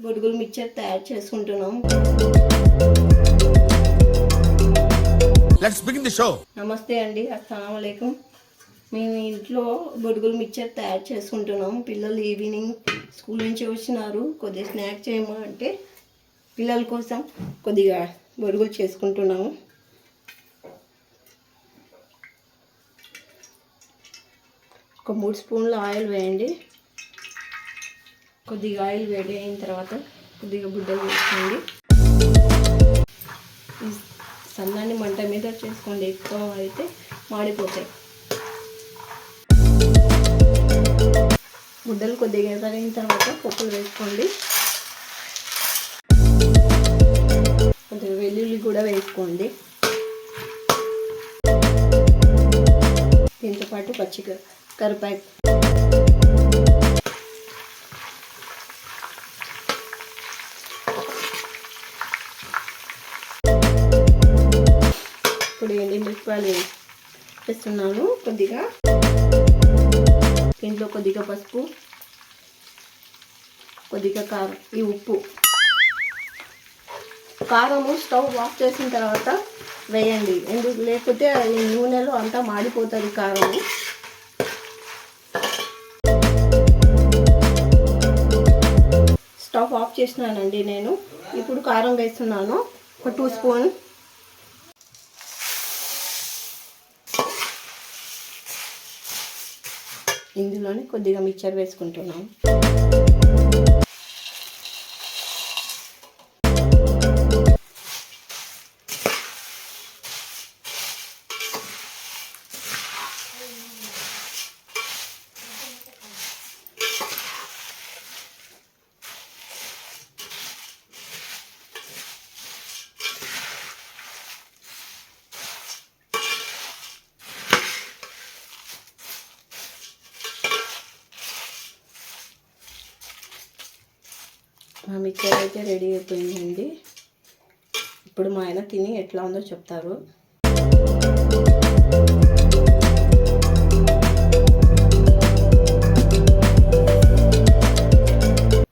బొరుగులు మిక్చర్ తయారు చేసుకుంటున్నాం. Let's begin the show. నమస్తే అండి, అస్సలాము అలైకుం. మేము ఇంట్లో బొరుగులు మిక్చర్ తయారు చేసుకుంటున్నాం. పిల్లలు ఈవినింగ్ స్కూల్ నుంచి వచ్చినారు, కొద్దిగా స్నాక్ చేయమా అంటే పిల్లల కోసం కొద్దిగా బొరుగులు చేసుకుంటున్నాము. ఒక 3 స్పూన్ల ఆయిల్ వేయండి. కొద్దిగా ఆయిల్ వేడి అయిన తర్వాత కొద్దిగా గుడ్డలు వేసుకోండి. సన్నాన్ని మంట మీద చేసుకోండి, ఎక్కువ అయితే మాడిపోతాయి. గుడ్డలు కొద్దిగా ఎగరిన తర్వాత పప్పులు వేసుకోండి. కొద్దిగా వెల్లుల్లి కూడా వేసుకోండి. దీంతో పాటు కరివేపాకు, ఇప్పుడు ఎండుమిరపకాయలు వేస్తున్నాను. కొద్దిగా దీంట్లో కొద్దిగా పసుపు, కొద్దిగా కారం, ఈ ఉప్పు. కారము స్టవ్ ఆఫ్ చేసిన తర్వాత వేయండి, ఎందుకు లేకపోతే ఈ నూనెలో అంతా మాడిపోతుంది కారము. స్టవ్ ఆఫ్ చేసినానండి నేను. ఇప్పుడు కారం వేస్తున్నాను, ఒక 2 స్పూన్. ఇందులోనే కొద్దిగా మిక్చర్ వేసుకుంటున్నాం. మా మిక్చర్ అయితే రెడీ అయిపోయిందండి. ఇప్పుడు మా ఆయన తిని ఎట్లా ఉందో చెప్తారు.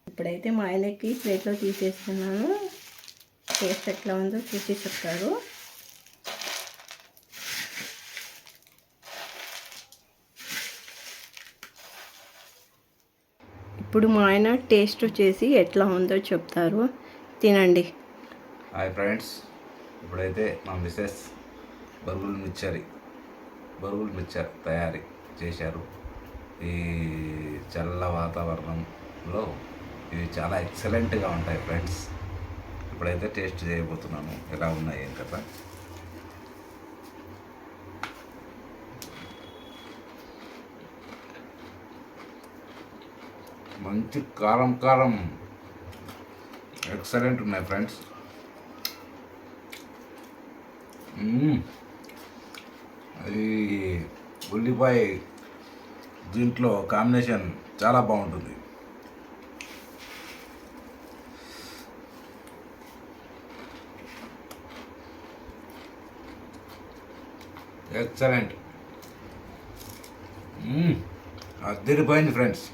ఇప్పుడైతే మా ఆయనకి ప్లేట్లో తీసేస్తున్నాను. టేస్ట్ ఎట్లా ఉందో చూసి చెప్తారు. ఇప్పుడు మా ఆయన టేస్ట్ చేసి ఎట్లా ఉందో చెప్తారు. తినండి. హాయ్ ఫ్రెండ్స్, ఇప్పుడైతే మా మిసెస్ బొరుగులు మిక్చర్ తయారీ చేశారు. ఈ చల్ల వాతావరణంలో ఇవి చాలా ఎక్సలెంట్గా ఉంటాయి ఫ్రెండ్స్. ఇప్పుడైతే టేస్ట్ చేయబోతున్నాను, ఎలా ఉన్నాయి ఏం కదా. మంచి కారం ఎక్సలెంట్ ఉన్నాయి ఫ్రెండ్స్. అది ఉల్లిపాయ దీంట్లో కాంబినేషన్ చాలా బాగుంటుంది. ఎక్సలెంట్, అదిరిపోయింది ఫ్రెండ్స్.